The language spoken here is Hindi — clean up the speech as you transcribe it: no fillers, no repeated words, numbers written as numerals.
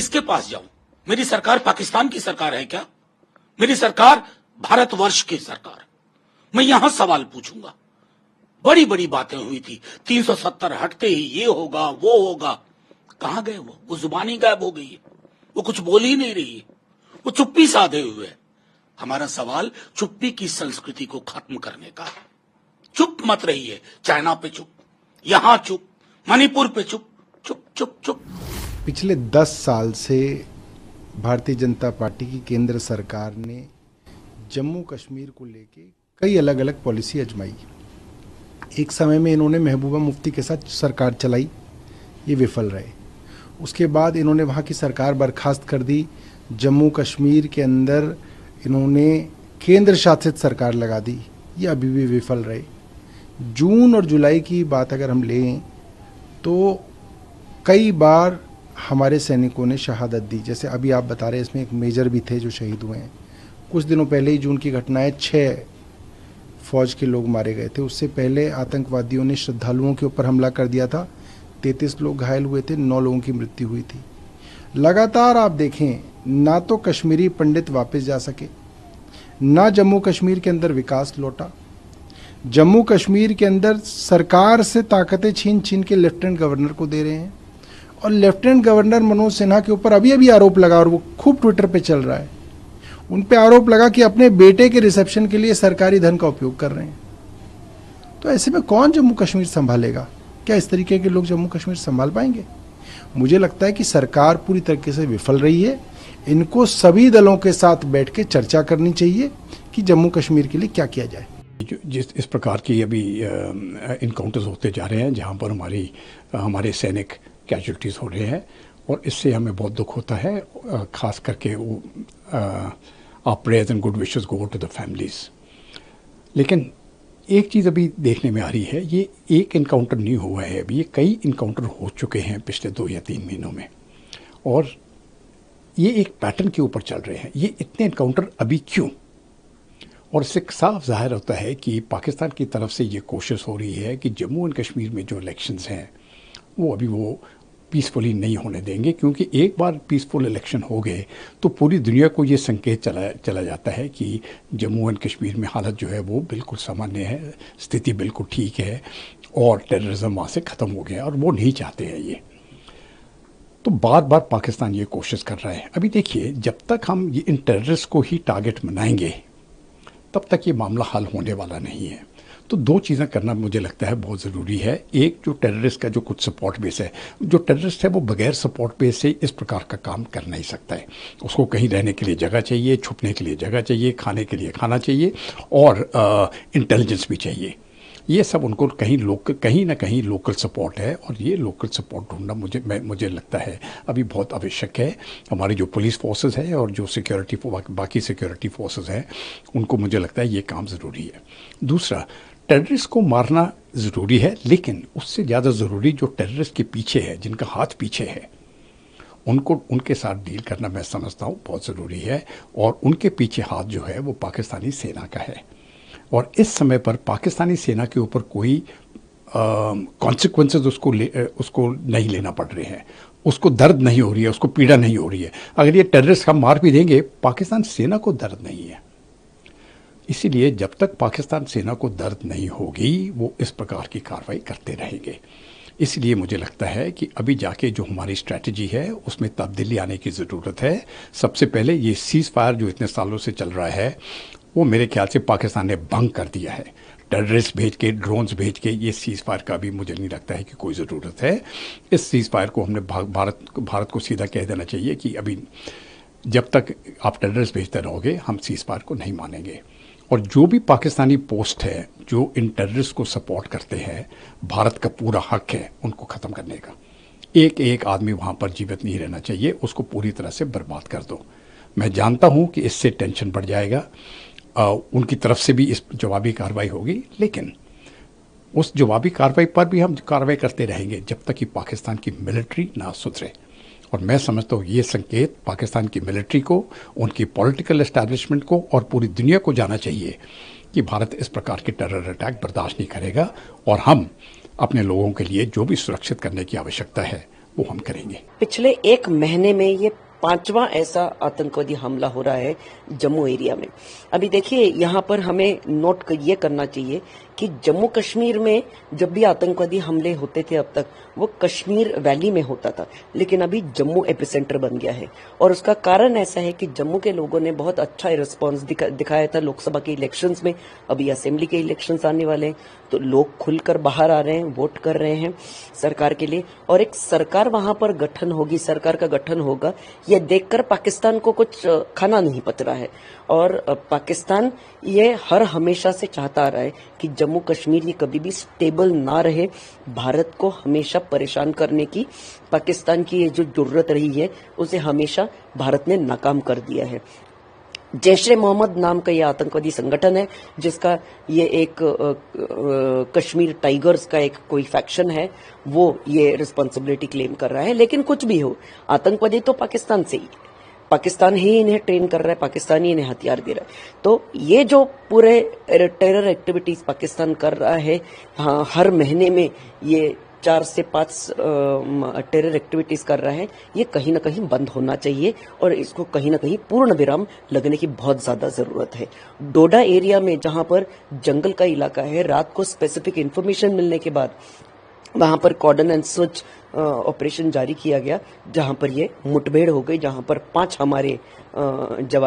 किसके पास जाऊं? मेरी सरकार पाकिस्तान की सरकार है क्या? मेरी सरकार भारतवर्ष की सरकार है। मैं यहां सवाल पूछूंगा। बड़ी बड़ी बातें हुई थी, 370 हटते ही ये होगा वो होगा। कहां गए वो जुबान ही गायब हो गई है। वो कुछ बोल ही नहीं रही है, वो चुप्पी साधे हुए है। हमारा सवाल चुप्पी की संस्कृति को खत्म करने का है। चुप मत रहिए। चाइना पे चुप, यहां चुप, मणिपुर पे चुप, चुप चुप चुप। पिछले 10 साल से भारतीय जनता पार्टी की केंद्र सरकार ने जम्मू कश्मीर को लेके कई अलग अलग पॉलिसी आजमाई। एक समय में इन्होंने महबूबा मुफ्ती के साथ सरकार चलाई, ये विफल रहे। उसके बाद इन्होंने वहाँ की सरकार बर्खास्त कर दी। जम्मू कश्मीर के अंदर इन्होंने केंद्र शासित सरकार लगा दी, ये अभी भी विफल रहे। जून और जुलाई की बात अगर हम लें तो कई बार हमारे सैनिकों ने शहादत दी। जैसे अभी आप बता रहे हैं, इसमें एक मेजर भी थे जो शहीद हुए हैं। कुछ दिनों पहले ही जून की घटना है, 6 फौज के लोग मारे गए थे। उससे पहले आतंकवादियों ने श्रद्धालुओं के ऊपर हमला कर दिया था, 33 लोग घायल हुए थे, 9 लोगों की मृत्यु हुई थी। लगातार आप देखें, ना तो कश्मीरी पंडित वापस जा सके, ना जम्मू कश्मीर के अंदर विकास लौटा। जम्मू कश्मीर के अंदर सरकार से ताकतें छीन छीन के लेफ्टिनेंट गवर्नर को दे रहे हैं। और लेफ्टिनेंट गवर्नर मनोज सिन्हा के ऊपर अभी अभी आरोप लगा, और वो खूब ट्विटर पे चल रहा है, उन पे आरोप लगा कि अपने बेटे के रिसेप्शन के लिए सरकारी धन का उपयोग कर रहे हैं। तो ऐसे में कौन जम्मू कश्मीर संभालेगा? क्या इस तरीके के लोग जम्मू कश्मीर संभाल पाएंगे? मुझे लगता है कि सरकार पूरी तरीके से विफल रही है। इनको सभी दलों के साथ बैठ के चर्चा करनी चाहिए कि जम्मू कश्मीर के लिए क्या किया जाए। जिस इस प्रकार की अभी इनकाउंटर्स होते जा रहे हैं जहां पर हमारे सैनिक कैजुअल्टीज़ हो रहे हैं, और इससे हमें बहुत दुख होता है। ख़ास करके वो our prayers and good wishes go to the families. लेकिन एक चीज़ अभी देखने में आ रही है, ये एक इनकाउंटर नहीं हुआ है, अभी ये कई इनकाउंटर हो चुके हैं पिछले 2 या 3 महीनों में, और ये एक पैटर्न के ऊपर चल रहे हैं। ये इतने इनकाउंटर अभी क्यों? और इससे साफ जाहिर होता है कि पाकिस्तान की तरफ से ये कोशिश हो रही है कि जम्मू एंड कश्मीर में जो इलेक्शंस हैं वो पीसफुली नहीं होने देंगे, क्योंकि एक बार पीसफुल इलेक्शन हो गए तो पूरी दुनिया को ये संकेत चला जाता है कि जम्मू एंड कश्मीर में हालत जो है वो बिल्कुल सामान्य है, स्थिति बिल्कुल ठीक है, और टेररिज्म वहाँ से ख़त्म हो गया, और वो नहीं चाहते हैं ये। तो बार बार पाकिस्तान ये कोशिश कर रहा है। अभी देखिए, जब तक हम ये इन टेररिस्ट को ही टारगेट बनाएंगे तब तक ये मामला हल होने वाला नहीं है। तो 2 चीज़ें करना मुझे लगता है बहुत ज़रूरी है। एक, जो टेररिस्ट का जो कुछ सपोर्ट बेस है, जो टेररिस्ट है वो बगैर सपोर्ट बेस से इस प्रकार का काम कर नहीं सकता है। उसको कहीं रहने के लिए जगह चाहिए, छुपने के लिए जगह चाहिए, खाने के लिए खाना चाहिए, और इंटेलिजेंस भी चाहिए। ये सब उनको कहीं ना कहीं लोकल सपोर्ट है, और ये लोकल सपोर्ट ढूंढना मुझे लगता है अभी बहुत आवश्यक है। हमारी जो पुलिस फोर्सेस है और जो बाकी सिक्योरिटी फोर्सेस हैं, उनको मुझे लगता है ये काम ज़रूरी है। दूसरा, टेररिस्ट को मारना ज़रूरी है, लेकिन उससे ज़्यादा ज़रूरी जो टेररिस्ट के पीछे है, जिनका हाथ पीछे है, उनके साथ डील करना मैं समझता हूँ बहुत ज़रूरी है। और उनके पीछे हाथ जो है वो पाकिस्तानी सेना का है, और इस समय पर पाकिस्तानी सेना के ऊपर कोई कॉन्सिक्वेंसेस उसको नहीं लेना पड़ रहे हैं, उसको दर्द नहीं हो रही है, उसको पीड़ा नहीं हो रही है। अगर ये टेररिस्ट हम मार भी देंगे, पाकिस्तान सेना को दर्द नहीं है। इसीलिए जब तक पाकिस्तान सेना को दर्द नहीं होगी, वो इस प्रकार की कार्रवाई करते रहेंगे। इसलिए मुझे लगता है कि अभी जाके जो हमारी स्ट्रैटेजी है उसमें तब्दीली आने की ज़रूरत है। सबसे पहले ये सीज़ फायर जो इतने सालों से चल रहा है, वो मेरे ख्याल से पाकिस्तान ने भंग कर दिया है। टेररिस्ट भेज के, ड्रोन्स भेज के, ये सीज़ फायर का भी मुझे नहीं लगता है कि कोई ज़रूरत है। इस सीज़ फायर को हमने भारत को सीधा कह देना चाहिए कि अभी जब तक आप टेररिस्ट भेजते रहोगे, हम सीज़ फायर को नहीं मानेंगे। और जो भी पाकिस्तानी पोस्ट है जो इन टेररिस्ट को सपोर्ट करते हैं, भारत का पूरा हक है उनको ख़त्म करने का। एक आदमी वहाँ पर जीवित नहीं रहना चाहिए, उसको पूरी तरह से बर्बाद कर दो। मैं जानता हूँ कि इससे टेंशन बढ़ जाएगा, उनकी तरफ से भी इस जवाबी कार्रवाई होगी, लेकिन उस जवाबी कार्रवाई पर भी हम कार्रवाई करते रहेंगे जब तक कि पाकिस्तान की मिलिट्री ना सुधरे। और मैं समझता हूँ ये संकेत पाकिस्तान की मिलिट्री को, उनकी पॉलिटिकल एस्टैब्लिशमेंट को और पूरी दुनिया को जाना चाहिए कि भारत इस प्रकार के टेरर अटैक बर्दाश्त नहीं करेगा, और हम अपने लोगों के लिए जो भी सुरक्षित करने की आवश्यकता है वो हम करेंगे। पिछले एक महीने में ये 5वां ऐसा आतंकवादी हमला हो रहा है जम्मू एरिया में। अभी देखिए, यहाँ पर हमें नोट ये करना चाहिए कि जम्मू कश्मीर में जब भी आतंकवादी हमले होते थे अब तक, वो कश्मीर वैली में होता था, लेकिन अभी जम्मू एपिसेंटर बन गया है। और उसका कारण ऐसा है कि जम्मू के लोगों ने बहुत अच्छा रिस्पांस दिखाया था लोकसभा के इलेक्शंस में। अभी असेंबली के इलेक्शंस आने वाले हैं, तो लोग खुलकर बाहर आ रहे हैं, वोट कर रहे हैं सरकार के लिए, और एक सरकार वहां पर गठन होगी, सरकार का गठन होगा, ये देखकर पाकिस्तान को कुछ खाना नहीं पच रहा है। और पाकिस्तान ये हर हमेशा से चाहता आ रहा है कि जम्मू कश्मीर ये कभी भी स्टेबल ना रहे। भारत को हमेशा परेशान करने की पाकिस्तान की ये जो जरूरत रही है, उसे हमेशा भारत ने नाकाम कर दिया है। जैश-ए-मोहम्मद नाम का ये आतंकवादी संगठन है, जिसका ये एक कश्मीर टाइगर्स का एक कोई फैक्शन है, वो ये रिस्पांसिबिलिटी क्लेम कर रहा है। लेकिन कुछ भी हो, आतंकवादी तो पाकिस्तान से ही, पाकिस्तान ही इन्हें ट्रेन कर रहा है, पाकिस्तान ही इन्हें हथियार दे रहा है। तो ये जो पूरे टेरर एक्टिविटीज पाकिस्तान कर रहा है, हाँ, हर महीने में ये 4 से 5 टेरर एक्टिविटीज कर रहा है, ये कहीं ना कहीं बंद होना चाहिए और इसको कहीं ना कहीं पूर्ण विराम लगने की बहुत ज्यादा जरूरत है। डोडा एरिया में जहां पर जंगल का इलाका है, रात को स्पेसिफिक इंफॉर्मेशन मिलने के बाद वहां पर कॉर्डन एंड सर्च ऑपरेशन जारी किया गया, जहां पर ये मुठभेड़ हो गई, जहां पर 5 हमारे जवान